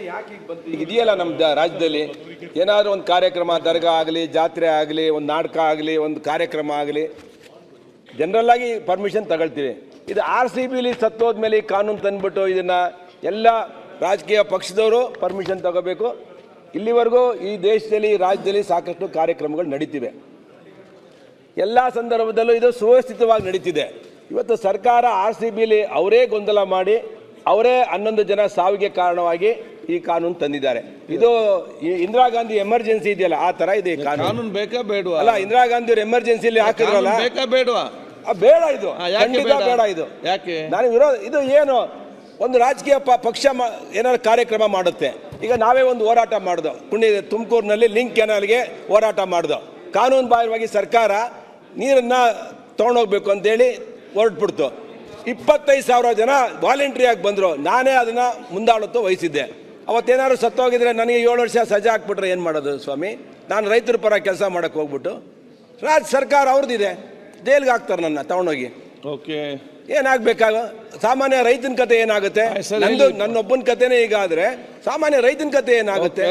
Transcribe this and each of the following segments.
ಈಗ ಇದೆಯಲ್ಲ ನಮ್ಮ ರಾಜ್ಯದಲ್ಲಿ ಏನಾದರೂ ಒಂದು ಕಾರ್ಯಕ್ರಮ, ದರ್ಗಾ ಆಗಲಿ, ಜಾತ್ರೆ ಆಗಲಿ, ಒಂದು ನಾಟಕ ಆಗಲಿ, ಒಂದು ಕಾರ್ಯಕ್ರಮ ಆಗಲಿ, ಜನರಲ್ ಆಗಿ ಪರ್ಮಿಷನ್ ತಗೊಳ್ತೀವಿ. ಇದು RCBಲಿ ಸತ್ತೋದ್ಮೇಲೆ ಈ ಕಾನೂನು ತಂದ್ಬಿಟ್ಟು ಇದನ್ನು ಎಲ್ಲ ರಾಜಕೀಯ ಪಕ್ಷದವರು ಪರ್ಮಿಷನ್ ತಗೋಬೇಕು. ಇಲ್ಲಿವರೆಗೂ ಈ ದೇಶದಲ್ಲಿ, ರಾಜ್ಯದಲ್ಲಿ ಸಾಕಷ್ಟು ಕಾರ್ಯಕ್ರಮಗಳು ನಡೀತಿವೆ. ಎಲ್ಲ ಸಂದರ್ಭದಲ್ಲೂ ಇದು ಸುವ್ಯವಸ್ಥಿತವಾಗಿ ನಡೀತಿದೆ. ಇವತ್ತು ಸರ್ಕಾರ RCBಲಿ ಅವರೇ ಗೊಂದಲ ಮಾಡಿ ಅವರೇ 11 ಜನ ಸಾವಿಗೆ ಕಾರಣವಾಗಿ ಈ ಕಾನೂನು ತಂದಿದ್ದಾರೆ. ಇದು ಇಂದಿರಾ ಗಾಂಧಿ ಎಮರ್ಜೆನ್ಸಿ ಇದೆಯಲ್ಲ, ಆ ತರ ಇದೆ ಕಾನೂನು. ಬೇಕಾ ಬೇಡವಾ? ಅಲ್ಲ, ಇಂದಿರಾ ಗಾಂಧಿ ಅವ್ರ ಎಮರ್ಜೆನ್ಸಿಲಿ ಹಾಕಿದ್ರಲ್ಲ, ಬೇಕಾ ಬೇಡವಾ? ಬೇಡ, ಇದು ಖಂಡಿತ ಬೇಡ. ಇದು ಯಾಕೆ ನಾನು ವಿರೋಧ. ಇದು ಏನು ಒಂದು ರಾಜಕೀಯ ಪಕ್ಷ ಏನಾದ್ರು ಕಾರ್ಯಕ್ರಮ ಮಾಡುತ್ತೆ. ಈಗ ನಾವೇ ಒಂದು ಹೋರಾಟ ಮಾಡಿದೋ, ತುಮಕೂರಿನಲ್ಲಿ ಲಿಂಕ್ ಕೆನಾಲ್ಗೆ ಹೋರಾಟ ಮಾಡಿದೋ. ಕಾನೂನು ಬಾಹಿರವಾಗಿ ಸರ್ಕಾರ ನೀರನ್ನು ತೊಗೊಂಡೋಗ್ಬೇಕು ಅಂತೇಳಿ ಹೊರಟ್ಬಿಡ್ತು. 25,000 ಜನ ವಾಲಂಟ್ರಿಯಾಗಿ ಬಂದರು. ನಾನೇ ಅದನ್ನು ಮುಂದಾಳತ್ತು ವಹಿಸಿದ್ದೆ. ಅವತ್ತೇನಾದ್ರು ಸತ್ತೋಗಿದ್ರೆ ನನಗೆ 7 ವರ್ಷ ಸಜಾ ಹಾಕ್ಬಿಟ್ರೆ ಏನು ಮಾಡೋದು ಸ್ವಾಮಿ? ನಾನು ರೈತರ ಪರ ಕೆಲಸ ಮಾಡೋಕ್ಕೆ ಹೋಗ್ಬಿಟ್ಟು ರಾಜ್ಯ ಸರ್ಕಾರ ಅವ್ರದ್ದಿದೆ, ಜೈಲ್ಗೆ ಹಾಕ್ತಾರೆ ನನ್ನ ತಗೊಂಡೋಗಿ. ಓಕೆ, ಏನಾಗಬೇಕಾಗ ಸಾಮಾನ್ಯ ರೈತನ ಕತೆ ಏನಾಗುತ್ತೆ? ನನ್ನೊಬ್ಬನ ಕತೆನೇ ಈಗ ಆದರೆ ಸಾಮಾನ್ಯ ರೈತನ ಕತೆ ಏನಾಗುತ್ತೆ?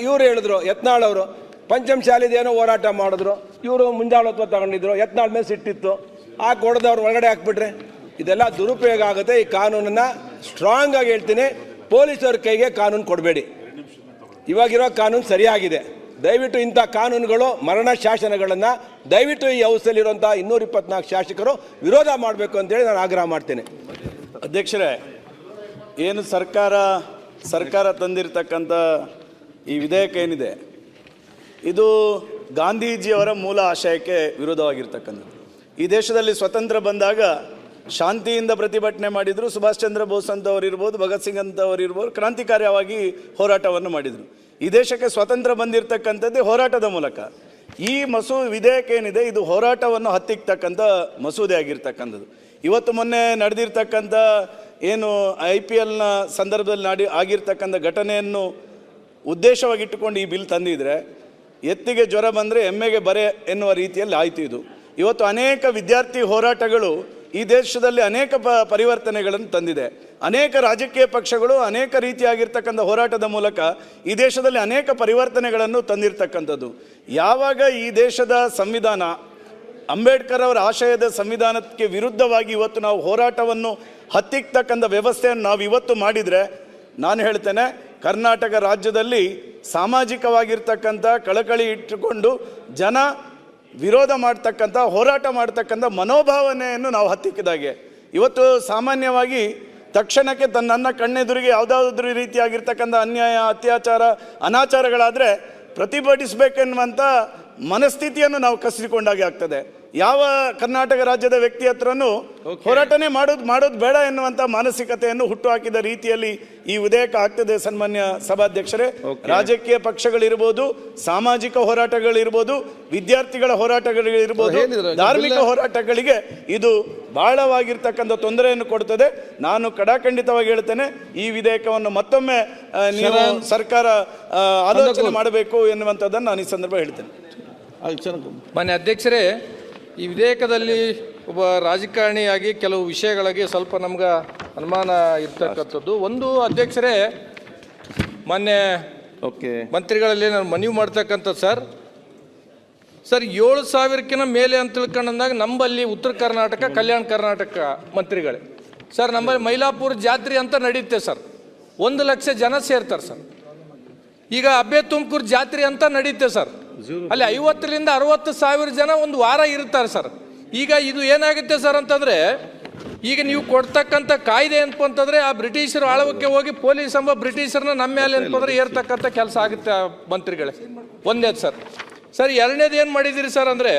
ಇವ್ರು ಹೇಳಿದ್ರು, ಯತ್ನಾಳ್ ಅವರು ಪಂಚಮಶಾಲಿದೇನೋ ಹೋರಾಟ ಮಾಡಿದ್ರು, ಇವರು ಮುಂಜಾಳತ್ವ ತಗೊಂಡಿದ್ರು, ಯತ್ನಾಳ್ ಮೇಲೆ ಸಿಟ್ಟಿತ್ತು, ಹಾಕಿ ಹೊಡೆದವ್ರು ಒಳಗಡೆ ಹಾಕ್ಬಿಟ್ರೆ ಇದೆಲ್ಲ ದುರುಪಯೋಗ ಆಗುತ್ತೆ. ಈ ಕಾನೂನನ್ನು ಸ್ಟ್ರಾಂಗ್ ಆಗಿ ಹೇಳ್ತೀನಿ, ಪೊಲೀಸವ್ರ ಕೈಗೆ ಕಾನೂನು ಕೊಡಬೇಡಿ. ಇವಾಗಿರೋ ಕಾನೂನು ಸರಿಯಾಗಿದೆ. ದಯವಿಟ್ಟು ಇಂಥ ಕಾನೂನುಗಳು, ಮರಣ ಶಾಸನಗಳನ್ನು ದಯವಿಟ್ಟು ಈ ಹೌಸಲ್ಲಿರುವಂಥ 224 ಶಾಸಕರು ವಿರೋಧ ಮಾಡಬೇಕು ಅಂತೇಳಿ ನಾನು ಆಗ್ರಹ ಮಾಡ್ತೇನೆ. ಅಧ್ಯಕ್ಷರೇ, ಏನು ಸರ್ಕಾರ ತಂದಿರತಕ್ಕಂಥ ಈ ವಿಧೇಯಕ ಏನಿದೆ, ಇದು ಗಾಂಧೀಜಿಯವರ ಮೂಲ ಆಶಯಕ್ಕೆ ವಿರೋಧವಾಗಿರ್ತಕ್ಕಂಥದ್ದು. ಈ ದೇಶದಲ್ಲಿ ಸ್ವತಂತ್ರ ಬಂದಾಗ ಶಾಂತಿಯಿಂದ ಪ್ರತಿಭಟನೆ ಮಾಡಿದರು. ಸುಭಾಷ್ ಚಂದ್ರ ಬೋಸ್ ಅಂತವರು ಇರ್ಬೋದು, ಭಗತ್ ಸಿಂಗ್ ಅಂತವರು ಇರ್ಬೋದು, ಕ್ರಾಂತಿಕಾರಿಯಾಗಿ ಹೋರಾಟವನ್ನು ಮಾಡಿದರು. ಈ ದೇಶಕ್ಕೆ ಸ್ವತಂತ್ರ ಬಂದಿರತಕ್ಕಂಥದ್ದೇ ಹೋರಾಟದ ಮೂಲಕ. ಈ ವಿಧೇಯಕ ಏನಿದೆ, ಇದು ಹೋರಾಟವನ್ನು ಹತ್ತಿಕ್ಕತಕ್ಕಂಥ ಮಸೂದೆ ಆಗಿರ್ತಕ್ಕಂಥದ್ದು. ಇವತ್ತು ಮೊನ್ನೆ ನಡೆದಿರ್ತಕ್ಕಂಥ ಏನು IPLನ ಸಂದರ್ಭದಲ್ಲಿ ಆಗಿರ್ತಕ್ಕಂಥ ಘಟನೆಯನ್ನು ಉದ್ದೇಶವಾಗಿಟ್ಟುಕೊಂಡು ಈ ಬಿಲ್ ತಂದಿದ್ರೆ, ಎತ್ತಿಗೆ ಜ್ವರ ಬಂದರೆ ಎಮ್ಮೆಗೆ ಬರೆ ಎನ್ನುವ ರೀತಿಯಲ್ಲಿ ಆಯಿತು. ಇದು ಇವತ್ತು ಅನೇಕ ವಿದ್ಯಾರ್ಥಿ ಹೋರಾಟಗಳು ಈ ದೇಶದಲ್ಲಿ ಅನೇಕ ಪರಿವರ್ತನೆಗಳನ್ನು ತಂದಿದೆ. ಅನೇಕ ರಾಜಕೀಯ ಪಕ್ಷಗಳು ಅನೇಕ ರೀತಿಯಾಗಿರ್ತಕ್ಕಂಥ ಹೋರಾಟದ ಮೂಲಕ ಈ ದೇಶದಲ್ಲಿ ಅನೇಕ ಪರಿವರ್ತನೆಗಳನ್ನು ತಂದಿರತಕ್ಕಂಥದ್ದು. ಯಾವಾಗ ಈ ದೇಶದ ಸಂವಿಧಾನ, ಅಂಬೇಡ್ಕರ್ ಅವರ ಆಶಯದ ಸಂವಿಧಾನಕ್ಕೆ ವಿರುದ್ಧವಾಗಿ ಇವತ್ತು ನಾವು ಹೋರಾಟವನ್ನು ಹತ್ತಿಕ್ಕತಕ್ಕಂಥ ವ್ಯವಸ್ಥೆಯನ್ನು ನಾವು ಇವತ್ತು ಮಾಡಿದರೆ, ನಾನು ಹೇಳ್ತೇನೆ, ಕರ್ನಾಟಕ ರಾಜ್ಯದಲ್ಲಿ ಸಾಮಾಜಿಕವಾಗಿರ್ತಕ್ಕಂಥ ಕಳಕಳಿ ಇಟ್ಟುಕೊಂಡು ಜನ ವಿರೋಧ ಮಾಡ್ತಕ್ಕಂಥ, ಹೋರಾಟ ಮಾಡ್ತಕ್ಕಂಥ ಮನೋಭಾವನೆಯನ್ನು ನಾವು ಹತ್ತಿಕ್ಕಿದಾಗೆ. ಇವತ್ತು ಸಾಮಾನ್ಯವಾಗಿ ತಕ್ಷಣಕ್ಕೆ ನನ್ನ ಕಣ್ಣೆದುರಿಗೆ ಯಾವುದಾದ್ರೂ ರೀತಿಯಾಗಿರ್ತಕ್ಕಂಥ ಅನ್ಯಾಯ, ಅತ್ಯಾಚಾರ, ಅನಾಚಾರಗಳಾದರೆ ಪ್ರತಿಭಟಿಸಬೇಕೆನ್ನುವಂಥ ಮನಸ್ಥಿತಿಯನ್ನು ನಾವು ಕಸಿದುಕೊಂಡಾಗೆ ಆಗ್ತದೆ. ಯಾವ ಕರ್ನಾಟಕ ರಾಜ್ಯದ ವ್ಯಕ್ತಿ ಹತ್ರನೂ ಹೋರಾಟನೇ ಮಾಡೋದು ಬೇಡ ಎನ್ನುವಂಥ ಮಾನಸಿಕತೆಯನ್ನು ಹುಟ್ಟುಹಾಕಿದ ರೀತಿಯಲ್ಲಿ ಈ ವಿಧೇಯಕ ಆಗ್ತದೆ. ಸನ್ಮಾನ್ಯ ಸಭಾಧ್ಯಕ್ಷರೇ, ರಾಜಕೀಯ ಪಕ್ಷಗಳಿರ್ಬೋದು, ಸಾಮಾಜಿಕ ಹೋರಾಟಗಳಿರ್ಬೋದು, ವಿದ್ಯಾರ್ಥಿಗಳ ಹೋರಾಟಗಳಿರ್ಬೋದು, ಧಾರ್ಮಿಕ ಹೋರಾಟಗಳಿಗೆ ಇದು ಬಹಳವಾಗಿರ್ತಕ್ಕಂಥ ತೊಂದರೆಯನ್ನು ಕೊಡ್ತದೆ. ನಾನು ಕಡಾಖಂಡಿತವಾಗಿ ಹೇಳ್ತೇನೆ, ಈ ವಿಧೇಯಕವನ್ನು ಮತ್ತೊಮ್ಮೆ ನೀವು ಸರ್ಕಾರ ಆಲೋಚನೆ ಮಾಡಬೇಕು ಎನ್ನುವಂಥದ್ದನ್ನು ನಾನು ಈ ಸಂದರ್ಭ ಹೇಳ್ತೇನೆ. ಮಾನ್ಯ ಅಧ್ಯಕ್ಷರೇ, ಈ ವಿಧೇಯಕದಲ್ಲಿ ಒಬ್ಬ ರಾಜಕಾರಣಿಯಾಗಿ ಕೆಲವು ವಿಷಯಗಳಿಗೆ ಸ್ವಲ್ಪ ನಮ್ಗೆ ಅನುಮಾನ ಇರ್ತಕ್ಕಂಥದ್ದು. ಒಂದು, ಅಧ್ಯಕ್ಷರೇ, ಮಾನ್ಯ ಮಂತ್ರಿಗಳಲ್ಲಿ ನಾನು ಮನವಿ ಮಾಡ್ತಕ್ಕಂಥದ್ದು ಸರ್ 7,000ಕ್ಕಿಂತ ಮೇಲೆ ಅಂತ ತಿಳ್ಕೊಂಡಂದಾಗ ನಂಬಲ್ಲಿ ಉತ್ತರ ಕರ್ನಾಟಕ, ಕಲ್ಯಾಣ ಕರ್ನಾಟಕ ಮಂತ್ರಿಗಳೇ ಸರ್, ನಮ್ಮಲ್ಲಿ ಮೈಲಾಪುರ ಜಾತ್ರೆ ಅಂತ ನಡೆಯುತ್ತೆ ಸರ್, 1 ಲಕ್ಷ ಜನ ಸೇರ್ತಾರೆ ಸರ್. ಈಗ ಅಬ್ಬೆ ತುಮಕೂರು ಜಾತ್ರೆ ಅಂತ ನಡೆಯುತ್ತೆ ಸರ್, ಅಲ್ಲಿ 50ರಿಂದ 60 ಸಾವಿರ ಜನ ಒಂದು ವಾರ ಇರ್ತಾರೆ ಸರ್. ಈಗ ಇದು ಏನಾಗುತ್ತೆ ಸರ್ ಅಂತಂದರೆ, ಈಗ ನೀವು ಕೊಡ್ತಕ್ಕಂಥ ಕಾಯ್ದೆ ಏನಪ್ಪ ಅಂತಂದರೆ, ಆ ಬ್ರಿಟಿಷರು ಆಳ್ವಕ್ಕೆ ಹೋಗಿ ಪೊಲೀಸ್ ಎಂಬ ಬ್ರಿಟಿಷರನ್ನ ನಮ್ಮ ಮೇಲೆ ಏನಪ್ಪಂದ್ರೆ ಏರ್ತಕ್ಕಂಥ ಕೆಲಸ ಆಗುತ್ತೆ ಮಂತ್ರಿಗಳೇ. ಒಂದೇದು ಸರ್ ಎರಡನೇದು ಏನು ಮಾಡಿದ್ದೀರಿ ಸರ್ ಅಂದರೆ,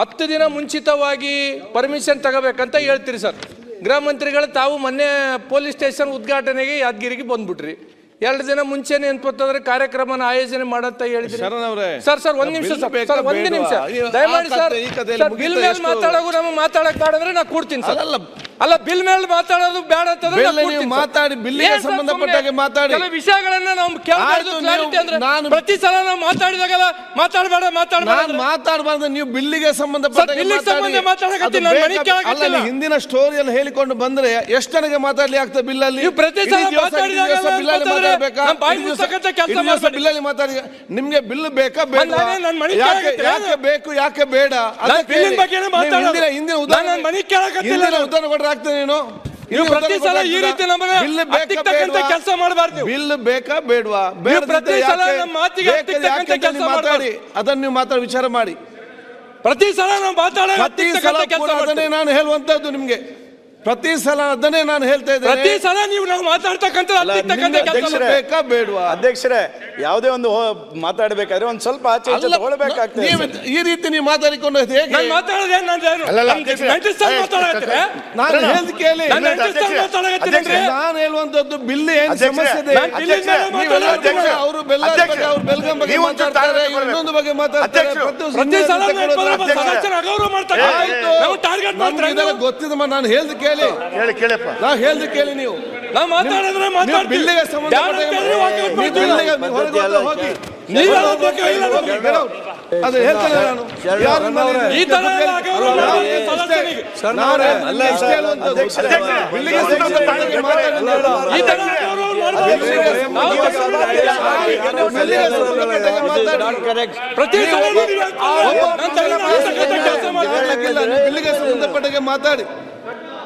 10 ದಿನ ಮುಂಚಿತವಾಗಿ ಪರ್ಮಿಷನ್ ತಗೋಬೇಕಂತ ಹೇಳ್ತೀರಿ ಸರ್. ಗೃಹ ಮಂತ್ರಿಗಳು ತಾವು ಮೊನ್ನೆ ಪೊಲೀಸ್ ಸ್ಟೇಷನ್ ಉದ್ಘಾಟನೆಗೆ ಯಾದಗಿರಿಗೆ ಬಂದ್ಬಿಟ್ರಿ. 2 ದಿನ ಮುಂಚೆನೆ ಅಂತಂದ್ರೆ ಕಾರ್ಯಕ್ರಮನ ಆಯೋಜನೆ ಮಾಡಂತ ಹೇಳಿದ್ರಿ ಸರ್. ಒಂದ್ ನಿಮಿಷ ದಯಮಾಡಿ ಸರ್, ಬಿಲ್ ಮೇಲೆ ಮಾತಾಡೋದು ನಮಗೆ ಮಾತಾಡಕ್ ಬೇಡಂದ್ರೆ ನಾ ಕೊಡ್ತೀನಿ ಸರ್. ಅಲ್ಲ ಬಿಲ್ ಮೇಲೆ ಮಾತಾಡೋದು ಬೇಡ ಅಂತಂದ್ರೆ ಬಿಲ್ ನಾನು ನೀವು ಕೂರ್ತೀನಿ ಸರ್. ಮಾತಾಡಿ, ಬಿಲ್ಲಿಗೆ ಏನ್ ಸರ್ ಸಂಬಂಧಪಟ್ಟ ಹಾಗೆ ಸುಮ್ನೆ ಮಾತಾಡಿ. ಕೆಲ ವಿಷಯಗಳನ್ನ ನಾವು ಕೇಳ್ಬಾರ್ದು ಆಯ್ತು, clarity ನೀವು- ಅಂದ್ರೆ ನಾನು- ಪ್ರತಿ ಸಲ ನಾವು ಮಾತಾಡಿದಾಗಲ್ಲ ಮಾತಾಡಬೇಡ ನಾನು ಮಾತಾಡಬಾರ್ದು, ನೀವು ಬಿಲ್ಲಿಗೆ ಸಂಬಂಧಪಟ್ಟ ಸರ್, ಬಿಲ್ಲಿಗೆ ಸಂಬಂಧ ಮಾತಾಡಕತ್ತೀನಿ, ನಾನು ಮನೆ ಕೇಳಕತ್ತಿಲ್ಲ. ಹಿಂದಿನ ಸ್ಟೋರಿಯಲ್ಲಿ ಹೇಳಿಕೊಂಡು ಬಂದ್ರೆ ಎಷ್ಟು ನನಗೆ ಮಾತಾಡ್ಲಿ ಆಗ್ತದೆ ಬಿಲ್ಲಲ್ಲಿ? ನೀವು ಪ್ರತಿ ಸಲ ಇಡೀ ದಿವಸ ಮಾತಾಡಿದಾಗಲ್ಲ ಬಿಲ್ಲಲ್ಲಿ ಮಾತಾಡಿದ್ರೆ ಮಾತಾಡ್ಬೇಕಾ? ನಮ್ಮ ಬಾಯಿ ಇಡೀ ದಿವಸ- ಮುಚ್ಚಕ್ಕಂತ ಕೆಲಸ ಇಡೀ ದಿವಸ ಮಾಡ್ಬೇಡಿ. ಬಿಲ್ಲಲ್ಲಿ ಮಾತಾಡಿ. ನಿಮ್ಗೆ ಬಿಲ್ ಬೇಕಾ ಬೇಡ? ನನ್ನ ಮನೆ ಯಾಕೆ ಕೇಳಕತ್ತೀರಾ? ಬೇಕು ಯಾಕೆ ಬೇಡ? ನಾನು ಬಿಲ್ಲಿನ ಬಗ್ಗೆನೇ ಮಾತಾಡೋದು. ಹಿಂದಿನ ನಾನು ನನ್ನ ಮನೆ ಕೇಳಕತ್ತಿಲ್ಲ. ಉದಾಹರಣೆ ಕೊಟ್ರೆ ಆಗ್ತದೆ ನೀನು ನೀವು ಪ್ರತಿ ಸಲ ಈ ರೀತಿ ನಮ್ಮನ್ನ ಹತ್ತಿಕ್ಕಂತ ಕೆಲಸ ಮಾಡಬಾರ್ದು. ಬಿಲ್ ಬೇಕಾ ಬೇಡವಾ? ನೀವು ಪ್ರತಿ ಸಲ ನಮ್ಮ ಮಾತಿಗೆ ಹತ್ತಿಕ್ಕಂತ ಕೆಲಸ ಮಾತಾಡಿ, ಅದನ್ನು ನೀವು ಮಾತಾಡಿ ವಿಚಾರ ಮಾಡಿ. ಪ್ರತಿ ಸಲ ನಾವು ಮಾತಾಡೋ ಪ್ರತಿ ಸಲ ಕೂಡ ಅದನ್ನೇ ನಾನು ಹೇಳುವಂತದ್ದು ನಿಮ್ಗೆ. ಪ್ರತಿ ಸಲ ಅದನ್ನೇ ನಾನು ಹೇಳ್ತಾ ಇದ್ದೇನೆ. ಪ್ರತಿ ಸಲ ನೀವು ನಾವು ಮಾತಾಡ್ತಕ್ಕಂಥ ಹತ್ತಿಕ್ಕಂತ ಕೆಲಸ ಬಿಲ್ ಬೇಕಾ ಬೇಡವಾ? ಅಧ್ಯಕ್ಷರೇ, ಯಾವುದೇ ಒಂದು ಮಾತಾಡಬೇಕಾದ್ರೆ ಒಂದು ಸ್ವಲ್ಪ ಆಚೆ ಈಚೆ ತಗೊಳ್ಬೇಕಾಗ್ತದೆ ನೀವು ಸರ್. ಈ ರೀತಿ ನೀವು ಮಾತಾಡಿಕೊಂಡು ಹೇಗೆ? ನಾನು ಮಾತಾಡೋದು ಏನು ನಾನು ಹೇಳ್ದು ಕೇಳಿ. ನಾನು ಹೇಳುವಂತದ್ದು ಬಿಲ್ ಏನ್ ಸಮಸ್ಯೆ ಇದೆ? ಅವರು ಬೆಲ್ಗಂ ಬಗ್ಗೆ ಮಾತಾಡ್ತಾರೆ, ಇನ್ನೊಂದು ಬಗ್ಗೆ ಮಾತಾಡ್ತಾರೆ. ಪ್ರತಿ ಸಲ ಅಗೌರವ ಮಾಡ್ತಾರೆ. ನಾವು ಟಾರ್ಗೆಟ್ ಮಾಡ್ತಾರೆ. ಗೊತ್ತಿದಮ್ಮ, ನಾನು ಹೇಳ್ದು ಕೇಳಿ. ನಾ ಹೇಳ್ದು ಕೇಳಿ. ನೀವು ನಾವು ಮಾತಾಡಿದ್ರೆ ನೀವು ಬಿಲ್ಲಿಗೆ ಸಂಬಂಧಪಟ್ಟ ಹೋಗಿ ಅದು ಹೇಳ್ತೇನೆ ನಾನು. ಈ ತರ ಎಲ್ಲ ಅಗೌರವ ಮಾಡಿ ಸದಸ್ಯರಿಗೆ ಬಿಲ್ಲಿಗೆ ಸಂಬಂಧಪಟ್ಟ ಈ ತರ ಅಗೌರವ ಮಾಡಬಾರ್ದು. ನಾವು ಪ್ರತಿ ಸಲ ಕೆಲಸ ಮಾಡ್ಲಿಕ್ಕಿಲ್ಲ. ಬಿಲ್ಲಿಗೆ ಸಂಬಂಧಪಟ್ಟ ಮಾತಾಡಿ.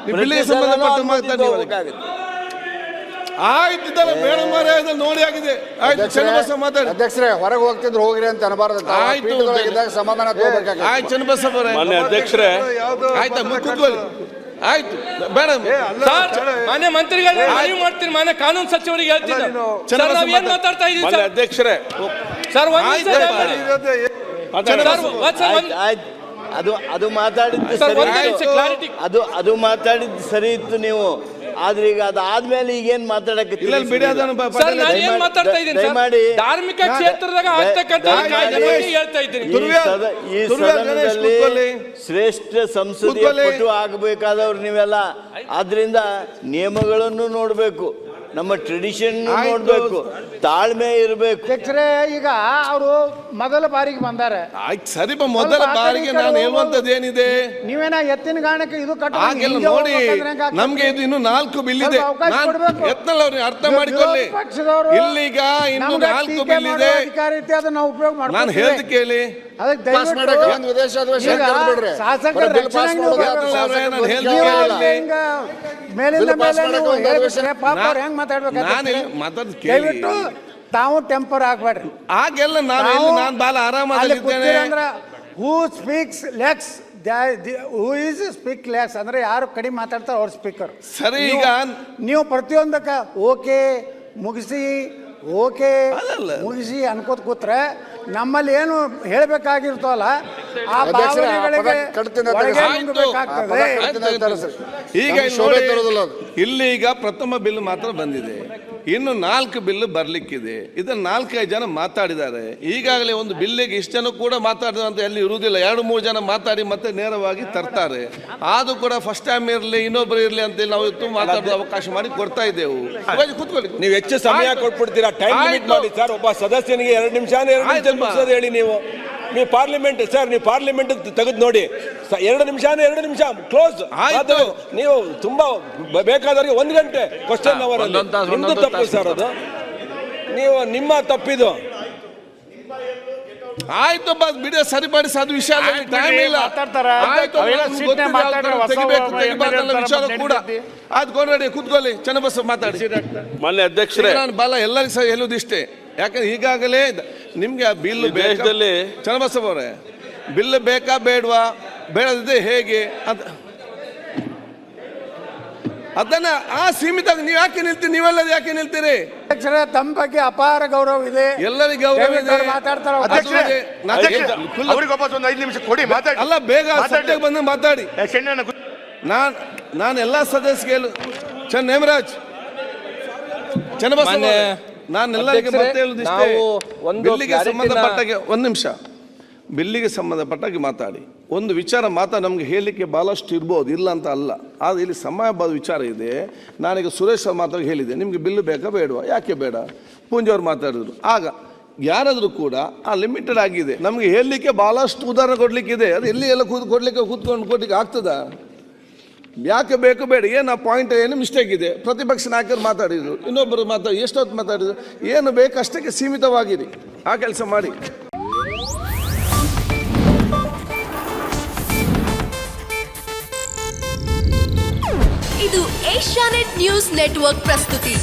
ನೀವು ಬಿಲ್ಲಿಗೆ ಸಂಬಂಧಪಟ್ಟ ಮಾತಾಡಿ. ಆಯ್ತಿದ್ದಲ್ಲ ಬೇಡ ಮಾರ, ನೋಡಿ ಆಗಿದೆ. ಆಯ್ತು, ಚನ್ನಬಸ ಮಾತಾಡಿ. ಅಧ್ಯಕ್ಷರೇ, ಹೊರಗೆ ಹೋಗ್ತಿದ್ರು ಹೋಗ್ರಿ ಅಂತ ಅನಬಾರ್ದು. ಆಯ್ತು, ಸಮಾಧಾನ ತಗೋಬೇಕಾಗುತ್ತೆ. ಆಯ್ತು ಚನ್ನಬಸ ಅವರೇ. ಮಾನ್ಯ ಅಧ್ಯಕ್ಷರೇ, ಆಯ್ತಾ ಕೂತ್ಕೊಳ್ಳಿ. ಆಯ್ತು ಬೇಡ ಮಾನ್ಯ ಮಂತ್ರಿಗಳು ಅರಿವು ಮಾಡ್ತೀನಿ. ಮಾನ್ಯ ಕಾನೂನು ಸಚಿವರಿಗೆ ಹೇಳ್ತೀನಿ ಸರ್, ನಾವ್ ಏನ್ ಮಾತಾಡ್ತಾ ಇದೀವಿ ಮಾನ್ಯ ಸರ್? ಅಧ್ಯಕ್ಷರೇ, ಸರ್ ಒಂದ್ ನಿಮಿಷ ದಯಮಾಡಿ. ಅದು ಮಾತಾಡಿದ್ದು ಸರ್, ಸರಿ ಒಂದ್ ನಿಮಿಷ ಇತ್ತು. clarity. ಅದು ಮಾತಾಡಿದ್ದು ಸರಿ ಇತ್ತು ನೀವು. ಆದ್ರೆ ಈಗ ಅದಾದ್ಮೇಲೆ ಈಗೇನ್ ಮಾತಾಡಕ್ಕೆ ಇಲ್ಲ ಬಿಡಿ ಅದನ್ನು ಸರ್, ನಾನು ಏನ್ ಮಾತಾಡ್ತಾ ಇದ್ದೀನಿ ಸರ್? ದಯಮಾಡಿ ಧಾರ್ಮಿಕ ಕ್ಷೇತ್ರದಾಗ ಆಗ್ತಕ್ಕಂಥ ಕಾಯ್ದೆ ಬಗ್ಗೆ ಹೇಳ್ತಾ ಇದ್ದೀನಿ. ಈ ಸದನದಲ್ಲಿ ಶ್ರೇಷ್ಠ ಸಂಸದೀಯ ಪಟು ಆಗಬೇಕಾದವ್ರು ನೀವೆಲ್ಲ. ಆದ್ರಿಂದ ನಿಯಮಗಳನ್ನು ನೋಡ್ಬೇಕು, ನಮ್ಮ ಟ್ರೆಡಿಷನ್ ನೋಡ್ಬೇಕು, ತಾಳ್ಮೆ ಇರಬೇಕು. ಅಧ್ಯಕ್ಷರೇ, ಈಗ ಅವರು ಮೊದಲ ಬಾರಿಗೆ ಬಂದಾರೆ. ಆಯ್ತು ಸರಿಪ, ಮೊದಲ ಬಾರಿಗೆ ನಾನು ಹೇಳುವಂತದ್ದು ಏನಿದೆ? ನೀವೇನ ಎತ್ತಿನ ಗಾಣಕ್ಕೆ ಇದು ಹಾಗೆಲ್ಲ ನೋಡಿ, ನಮ್ಗೆ ಇದು ಇನ್ನು 4 ಬಿಲ್ ಇದೆ. ಎತ್ತಲ್ಲ ಅವ್ರಿಗೆ ಅರ್ಥ ಮಾಡಿಕೊಳ್ಳಿ. ಇಲ್ಲೀಗ ಇನ್ನು 4 ಬಿಲ್ ಇದೆ. ಅಧಿಕಾರಿ ಇತ್ತು, ಅದನ್ನ ನಾವು ಉಪಯೋಗ ನಾನು ಮಾಡ್ತೀವಿ. ಹೇಳ್ದು ಕೇಳಿ. ಅದಕ್ಕೆ ದಯವಿಟ್ಟು ವಿದೇಶ ಶಾಸಕರ ರಕ್ಷಣೆಗೆ ನೀವು ನಾನು ಹೇಳ್ದು ನೀವು ಕೇಳಿ. ಹಿಂಗ ಮೇಲಿಂದ ಮೇಲೆ ನೀವು ಹೇಳ್ಬಿಟ್ರೆ ಪಾಪ ಅವ್ರು ಹೆಂಗ್ ನಾನು ಮಾತಾಡ್ಬೇಕು? ಮಾತಾಡ್ ಕೇಳಿ. ದಯವಿಟ್ಟು ತಾವು ಟೆಂಪರ್ ಆಗ್ಬೇಡ್ರಿ. ಹಾಗೆಲ್ಲ ನಾನು ಬಾಳ ಆರಾಮಾಗಿದ್ದೇನೆ. Who speaks less, who is speak less ಅಂದ್ರೆ ಯಾರು ಕಡಿಮೆ ಮಾತಾಡ್ತಾರೆ ಅವ್ರ ಸ್ಪೀಕರ್. ಸರಿ, ಈಗ ನೀವು ಪ್ರತಿಯೊಂದಕ್ಕ ಓಕೆ ಮುಗಿಸಿ ಓಕೆ ಅದಲ್ಲ. ಮುಗಿಸಿ ಅನ್ಕೋತ ಕೂತ್ರೆ ನಮ್ಮಲ್ಲಿ ಏನು ಹೇಳಬೇಕಾಗಿರ್ತವಲ್ಲ ಆ ಭಾವನೆಗಳಿಗೆ ಒಳಗೆ ನುಗ್ಗಬೇಕಾಗ್ತದೆ. ಈಗ ನೋಡಿ, ಇಲ್ಲಿ ಈಗ ಪ್ರಥಮ ಬಿಲ್ ಮಾತ್ರ ಬಂದಿದೆ, ಇನ್ನು 4 ಬಿಲ್ ಬರ್ಲಿಕ್ಕಿದೆ. ಇದನ್ನ 4-5 ಜನ ಮಾತಾಡಿದ್ದಾರೆ. ಈಗಾಗಲೇ ಒಂದು ಬಿಲ್ಲಿಗೆ ಇಷ್ಟು ಜನ ಕೂಡ ಮಾತಾಡಿದಂತ ಎಲ್ಲಿ ಇರುವುದಿಲ್ಲ. 2-3 ಜನ ಮಾತಾಡಿ ಮತ್ತೆ ನೇರವಾಗಿ ತರ್ತಾರೆ. ಅದು ಕೂಡ ಫಸ್ಟ್ ಟೈಮ್ ಇರಲಿ, ಇನ್ನೊಬ್ರು ಇರಲಿ ಅಂತೇಳಿ ನಾವು ಇವತ್ತು ಮಾತಾಡೋ ಅವಕಾಶ ಮಾಡಿ ಕೊಡ್ತಾ ಇದ್ದೇವೆ. ಕೂತ್ಕೊಳ್ಳಿ. ನೀವು ಹೆಚ್ಚು ಸಮಯ ಕೊಟ್ಬಿಡ್ತೀರಾ? ಟೈಮ್ ಲಿಮಿಟ್ ಮಾಡಿ ಸರ್. ಒಬ್ಬ ಸದಸ್ಯನಿಗೆ 2 ನಿಮಿಷ ಮುಗಿಸೋದು ಹೇಳಿ ನೀವು. ನೀವು ಪಾರ್ಲಿಮೆಂಟ್ ಸರ್, ನೀವು ಪಾರ್ಲಿಮೆಂಟ್ ತೆಗೆದು ನೋಡಿ. 2 ನಿಮಿಷ ಕ್ಲೋಸ್ ಆಯ್ತು. ನೀವು ತುಂಬಾ ಬೇಕಾದವರಿಗೆ 1 ಗಂಟೆ ಕ್ವಶನ್ ಅವರ್. ನಿಮ್ದು ತಪ್ಪು ಸರ್, ಅದು ನೀವು ನಿಮ್ಮ ತಪ್ಪಿದು. ಆಯ್ತು ಬಿಡಿ, ಸರಿಪಡಿಸಿ. ಅದು ವಿಷಯ ಟೈಮ್ ಇಲ್ಲ. ವಿಚಾರ ಕೂಡ ಆದ್ಕೊಂಡು ಕೂತ್ಕೊಳ್ಳಿ. ಚನ್ನಬಸ ಮಾತಾಡಿ. ಮಾನ್ಯ ಅಧ್ಯಕ್ಷರೇ, ನಾನು ಬಾಲ ಎಲ್ಲರಿಗೂ ಸಹ ಹೇಳುವುದಿಷ್ಟೇ. ಯಾಕಂದ್ರೆ ಈಗಾಗಲೇ ನಿಮ್ಗೆ ಆ ಬಿಲ್ ದೇಶದಲ್ಲಿ ಚನ್ನಬಸವ ಅವರೇ, ಬಿಲ್ ಬೇಕಾ ಬೇಡವಾ, ಬೇಡದಿದೆ ಹೇಗೆ ಅಂತ ಅದನ್ನ ಆ ಸೀಮಿತ ನೀವು ಯಾಕೆ ನಿಲ್ತೀರಿ? ನೀವೆಲ್ಲ ಯಾಕೆ ನಿಲ್ತೀರಿ? ಅಧ್ಯಕ್ಷರೇ, ತಮ್ಮ ಬಗ್ಗೆ ಅಪಾರ ಗೌರವ ಇದೆ, ಎಲ್ಲರಿಗೂ ಗೌರವ ಇದೆ. ಮಾತಾಡ್ತಾರೆ. ಅಲ್ಲ, ಬೇಗ ಸತ್ಯಕ್ಕೆ ಬಂದು ಮಾತಾಡಿ. ನಾನು ಎಲ್ಲ ಸದಸ್ಯರು ನೇಮರಾಜ್ ಚನ್ನಬಸವ, ನಾನು ಎಲ್ಲರಿಗೆ ಮತ್ತೆ ಹೇಳುದಿಷ್ಟೇ, ಬಿಲ್ಲಿಗೆ ಸಂಬಂಧಪಟ್ಟಾಗೆ 1 ನಿಮಿಷ ಬಿಲ್ಲಿಗೆ ಸಂಬಂಧಪಟ್ಟಾಗಿ ಮಾತಾಡಿ. ಒಂದು ವಿಚಾರ ನಮ್ಗೆ ಹೇಳಲಿಕ್ಕೆ ಬಹಳಷ್ಟು ಇರ್ಬೋದು, ಇಲ್ಲ ಅಂತ ಅಲ್ಲ. ಆದರೆ ಇಲ್ಲಿ ಸಮಯಬದ್ಧ ವಿಚಾರ ಇದೆ. ನಾನೀಗ ಸುರೇಶ್ ಅವ್ರ ಮಾತಾಡಿ ಹೇಳಿದೆ, ನಿಮಗೆ ಬಿಲ್ಲು ಬೇಕಾ ಬೇಡವಾ, ಯಾಕೆ ಬೇಡ, ಪೂಂಜವ್ರು ಮಾತಾಡಿದ್ರು. ಆಗ ಯಾರಾದರೂ ಕೂಡ ಆ ಲಿಮಿಟೆಡ್ ಆಗಿದೆ. ನಮಗೆ ಹೇಳಲಿಕ್ಕೆ ಭಾಳಷ್ಟು ಉದಾಹರಣೆ ಕೊಡಲಿಕ್ಕಿದೆ. ಅದು ಎಲ್ಲಿ ಎಲ್ಲ ಕೊಡ್ಲಿಕ್ಕೆ ಆಗ್ತದಾ? ಯಾಕೆ ಬೇಕು ಬೇಡ, ಏನು ಆ ಪಾಯಿಂಟ್ ಏನು ಮಿಸ್ಟೇಕ್ ಇದೆ. ಪ್ರತಿಪಕ್ಷ ನಾಯಕರು ಮಾತಾಡಿದರು, ಇನ್ನೊಬ್ಬರು ಎಷ್ಟೊತ್ತು ಮಾತಾಡಿದರು. ಏನು ಬೇಕು ಅಷ್ಟಕ್ಕೆ ಸೀಮಿತವಾಗಿರಿ, ಆ ಕೆಲಸ ಮಾಡಿ. ಇದು ಏಷ್ಯಾನೆಟ್ ನ್ಯೂಸ್ ನೆಟ್ವರ್ಕ್ ಪ್ರಸ್ತುತಿ.